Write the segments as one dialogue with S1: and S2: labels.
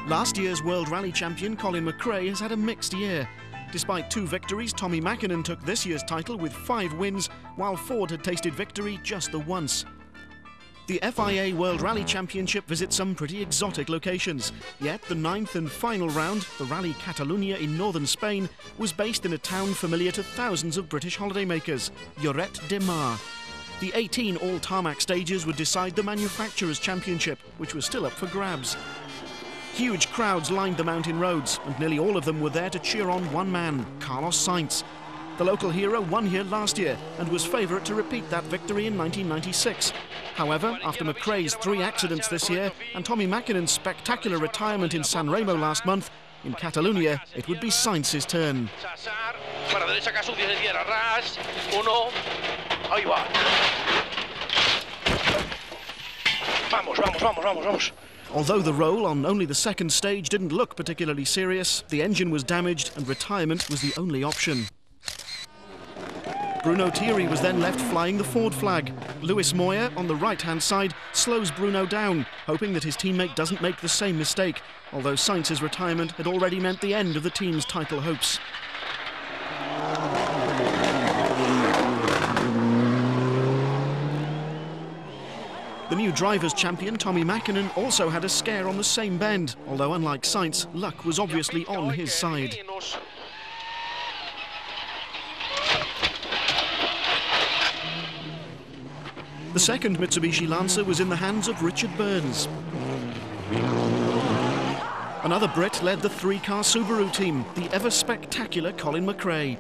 S1: Last year's World Rally champion Colin McRae has had a mixed year. Despite 2 victories, Tommy Mäkinen took this year's title with 5 wins, while Ford had tasted victory just the once. The FIA World Rally Championship visits some pretty exotic locations, yet the 9th and final round, the Rally Catalunya in northern Spain, was based in a town familiar to thousands of British holidaymakers, Lloret de Mar. The 18 all-tarmac stages would decide the manufacturers' championship, which was still up for grabs. Huge crowds lined the mountain roads, and nearly all of them were there to cheer on one man, Carlos Sainz. The local hero won here last year and was favourite to repeat that victory in 1996. However, after McRae's 3 accidents this year and Tommy Mäkinen's spectacular retirement in San Remo last month, in Catalunya it would be Sainz's turn. Although the roll on only the 2nd stage didn't look particularly serious, the engine was damaged and retirement was the only option. Bruno Thierry was then left flying the Ford flag. Lewis Moyer, on the right-hand side, slows Bruno down, hoping that his teammate doesn't make the same mistake, although Sainz's retirement had already meant the end of the team's title hopes. The new drivers' champion, Tommy Mäkinen, also had a scare on the same bend, although unlike Sainz, luck was obviously on his side. The second Mitsubishi Lancer was in the hands of Richard Burns. Another Brit led the 3-car Subaru team, the ever-spectacular Colin McRae.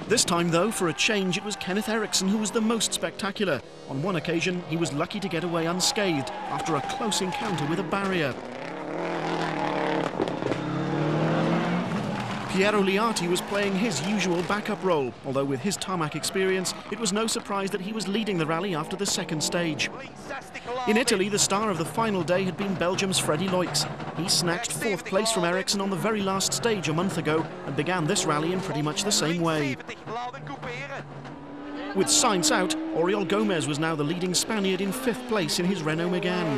S1: This time, though, for a change, it was Kenneth Eriksson who was the most spectacular. On one occasion, he was lucky to get away unscathed after a close encounter with a barrier. Piero Liati was playing his usual backup role, although with his tarmac experience, it was no surprise that he was leading the rally after the 2nd stage. In Italy, the star of the final day had been Belgium's Freddy Loix. He snatched 4th place from Eriksson on the very last stage a month ago and began this rally in pretty much the same way. With Sainz out, Oriol Gomez was now the leading Spaniard in 5th place in his Renault Megane.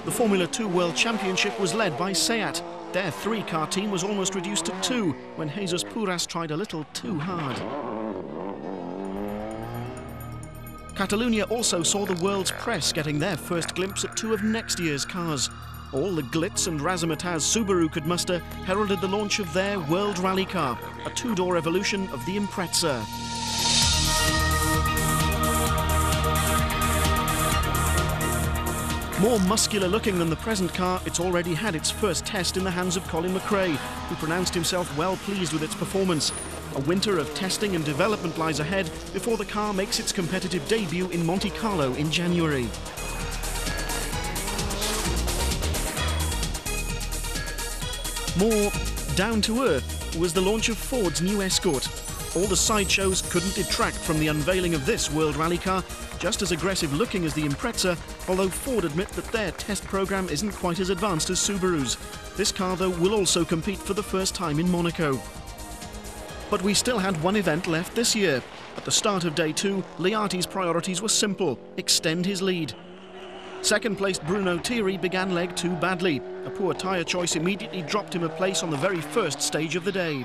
S1: The Formula 2 World Championship was led by Seat. Their 3-car team was almost reduced to 2 when Jesus Puras tried a little too hard. Catalunya also saw the world's press getting their first glimpse at 2 of next year's cars. All the glitz and razzmatazz Subaru could muster heralded the launch of their World Rally car, a 2-door evolution of the Impreza. More muscular looking than the present car, it's already had its first test in the hands of Colin McRae, who pronounced himself well pleased with its performance. A winter of testing and development lies ahead before the car makes its competitive debut in Monte Carlo in January. More down-to-earth was the launch of Ford's new Escort. All the sideshows couldn't detract from the unveiling of this World Rally car, just as aggressive looking as the Impreza, although Ford admit that their test program isn't quite as advanced as Subaru's. This car, though, will also compete for the first time in Monaco. But we still had one event left this year. At the start of day 2, Liati's priorities were simple: extend his lead. Second-placed Bruno Thierry began leg 2 badly. A poor tyre choice immediately dropped him a place on the very first stage of the day.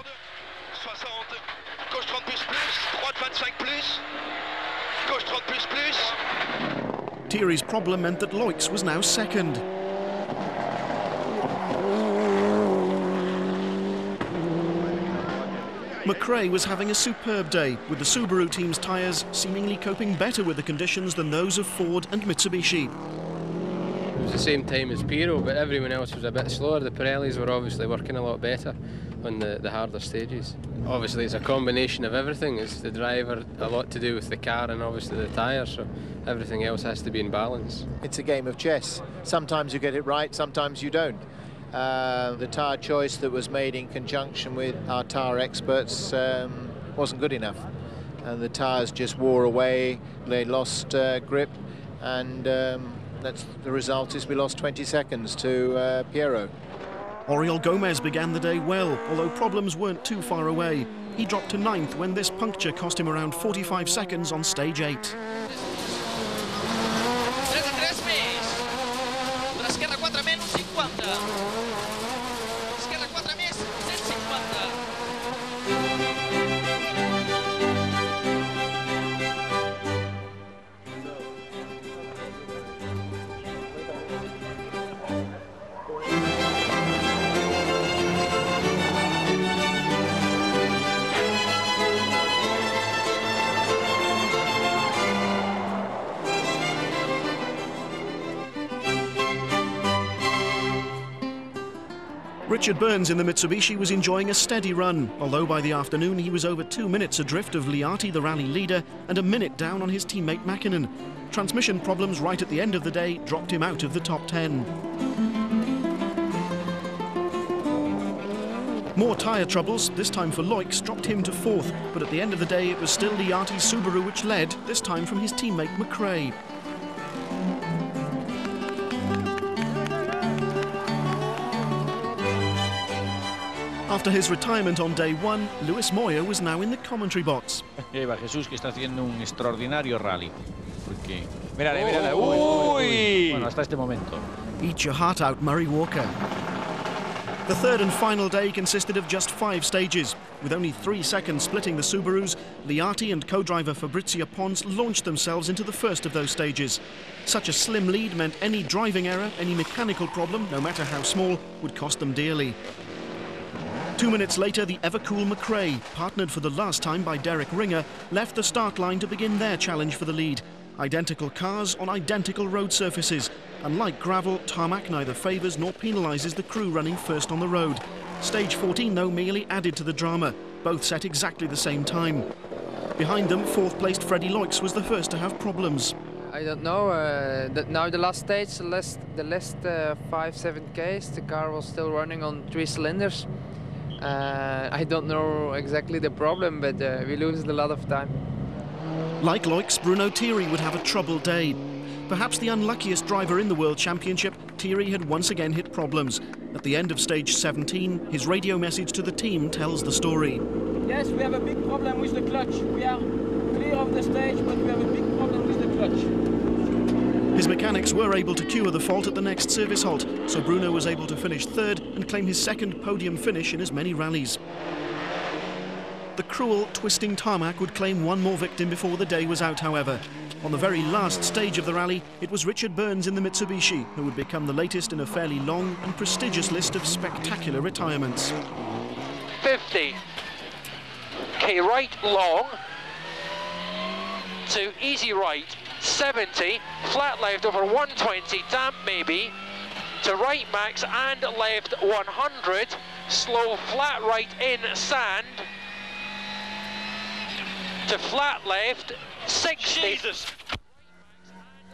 S1: Thierry's problem meant that Loix was now second. McRae was having a superb day, with the Subaru team's tyres seemingly coping better with the conditions than those of Ford and Mitsubishi.
S2: It was the same time as Piero, but everyone else was a bit slower. The Pirellis were obviously working a lot better on the harder stages. Obviously it's a combination of everything. It's the driver, a lot to do with the car, and obviously the tyres, so everything else has to be in balance.
S3: It's a game of chess. Sometimes you get it right, sometimes you don't. The tyre choice that was made in conjunction with our tyre experts wasn't good enough. And the tyres just wore away, they lost grip, and that's the result is we lost 20 seconds to Piero.
S1: Oriol Gomez began the day well, although problems weren't too far away. he dropped to 9th when this puncture cost him around 45 seconds on stage 8. Richard Burns in the Mitsubishi was enjoying a steady run, although by the afternoon he was over 2 minutes adrift of Liati, the rally leader, and a minute down on his teammate Mäkinen. Transmission problems right at the end of the day dropped him out of the top 10. More tyre troubles, this time for Loix, dropped him to 4th, but at the end of the day it was still Liati's Subaru which led, this time from his teammate McRae. After his retirement on day 1, Luis Moya was now in the commentary box.
S4: Lleva Jesús que está haciendo un extraordinario rally. Porque... Mírale, mírale. ¡Uy! Bueno, hasta este momento.
S1: Eat your heart out, Murray Walker. The third and final day consisted of just 5 stages. With only 3 seconds splitting the Subarus, Liati and co-driver Fabrizio Pons launched themselves into the first of those stages. Such a slim lead meant any driving error, any mechanical problem, no matter how small, would cost them dearly. 2 minutes later, the ever-cool McRae, partnered for the last time by Derek Ringer, left the start line to begin their challenge for the lead. Identical cars on identical road surfaces. Unlike gravel, tarmac neither favours nor penalises the crew running first on the road. Stage 14, though, merely added to the drama. Both set exactly the same time. Behind them, 4th-placed Freddie Loix was the first to have problems.
S5: I don't know. Now the last stage, the last 5-7 Ks, the car was still running on 3 cylinders. I don't know exactly the problem, but we lose a lot of time.
S1: Like Loix, Bruno Thierry would have a troubled day. Perhaps the unluckiest driver in the World Championship, Thierry had once again hit problems. At the end of stage 17, his radio message to the team tells the story.
S6: Yes, we have a big problem with the clutch. We are clear of the stage, but we have a big problem with the clutch.
S1: His mechanics were able to cure the fault at the next service halt, so Bruno was able to finish 3rd and claim his 2nd podium finish in as many rallies. The cruel, twisting tarmac would claim one more victim before the day was out, however. On the very last stage of the rally, it was Richard Burns in the Mitsubishi who would become the latest in a fairly long and prestigious list of spectacular retirements.
S7: 50. Okay, right long to easy right. 70, flat left over 120, damp maybe, to right max and left 100, slow flat right in sand, to flat left 60. Jesus.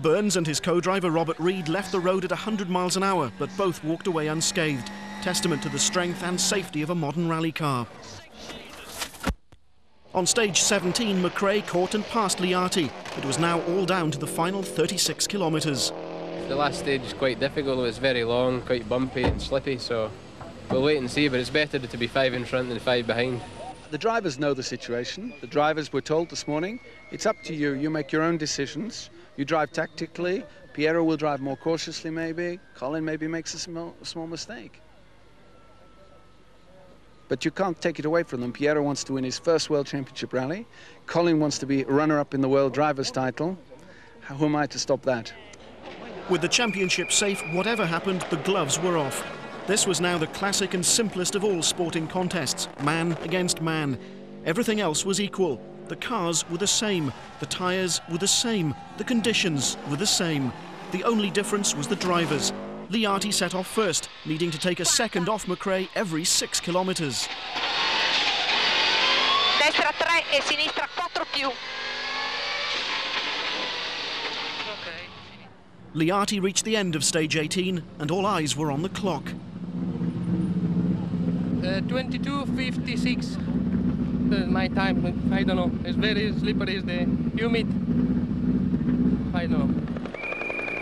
S1: Burns and his co-driver Robert Reed left the road at 100 miles an hour, but both walked away unscathed, testament to the strength and safety of a modern rally car. On stage 17, McRae caught and passed Liati. It was now all down to the final 36 kilometres.
S2: The last stage is quite difficult. It was very long, quite bumpy and slippy, so we'll wait and see, but it's better to be 5 in front than 5 behind.
S8: The drivers know the situation. The drivers were told this morning, it's up to you. You make your own decisions. You drive tactically. Piero will drive more cautiously maybe. Colin maybe makes a small mistake. But you can't take it away from them. Piero wants to win his first World Championship rally. Colin wants to be runner-up in the World Drivers' title. Who am I to stop that?
S1: With the championship safe, whatever happened, the gloves were off. This was now the classic and simplest of all sporting contests, man against man. Everything else was equal. The cars were the same, the tyres were the same, the conditions were the same. The only difference was the drivers. Liati set off first, needing to take a second off McRae every 6 kilometres.
S9: Destra 3 e sinistra 4 più.
S1: Liati reached the end of stage 18 and all eyes were on the clock.
S5: 22:56. My time, I don't know. It's very slippery, it's the humid. I don't know.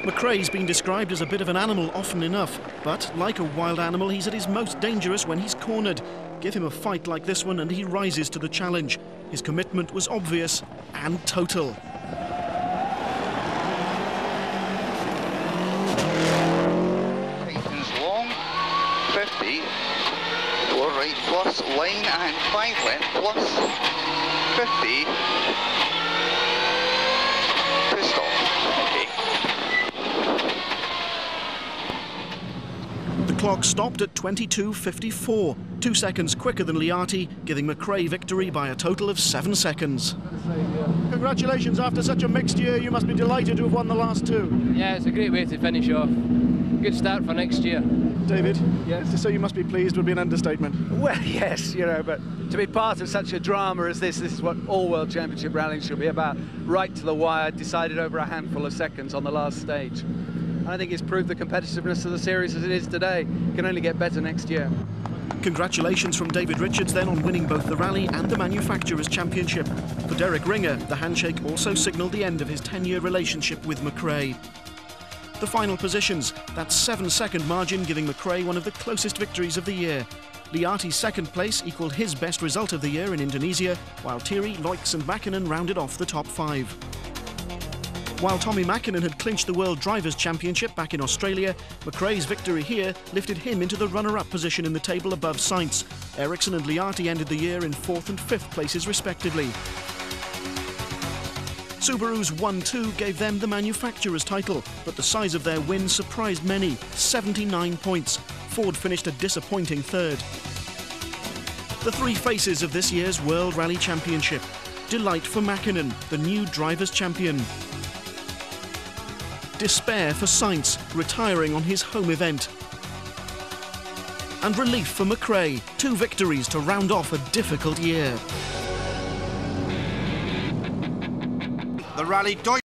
S1: McRae's been described as a bit of an animal often enough, but like a wild animal, he's at his most dangerous when he's cornered. Give him a fight like this one and he rises to the challenge. His commitment was obvious and total.
S10: Tightens long, 50, 4 right plus, line and 5 left plus, 50, to stop. Okay.
S1: The clock stopped at 22:54, 2 seconds quicker than Liati, giving McRae victory by a total of 7 seconds.
S11: Congratulations, after such a mixed year, you must be delighted to have won the last two.
S2: Yeah, it's a great way to finish off. Good start for next year.
S11: David, yes, to say you must be pleased would be an understatement.
S8: Well, yes, you know, but to be part of such a drama as this is what all World Championship rallying should be about. Right to the wire, decided over a handful of seconds on the last stage. And I think it's proved the competitiveness of the series as it is today. It can only get better next year.
S1: Congratulations from David Richards then on winning both the Rally and the Manufacturers' Championship. For Derek Ringer, the handshake also signalled the end of his 10-year relationship with McRae. The final positions, that 7-second margin giving McRae one of the closest victories of the year. Liati's second place equalled his best result of the year in Indonesia, while Thierry, Loix and Mäkinen rounded off the top 5. While Tommy Mäkinen had clinched the World Drivers' Championship back in Australia, McRae's victory here lifted him into the runner-up position in the table above Sainz. Ericsson and Liati ended the year in 4th and 5th places respectively. Subaru's 1-2 gave them the manufacturer's title, but the size of their win surprised many, 79 points. Ford finished a disappointing 3rd. The three faces of this year's World Rally Championship. Delight for Mäkinen, the new drivers' champion. Despair for Sainz, retiring on his home event. And relief for McRae, 2 victories to round off a difficult year.
S12: The Rally Deutschland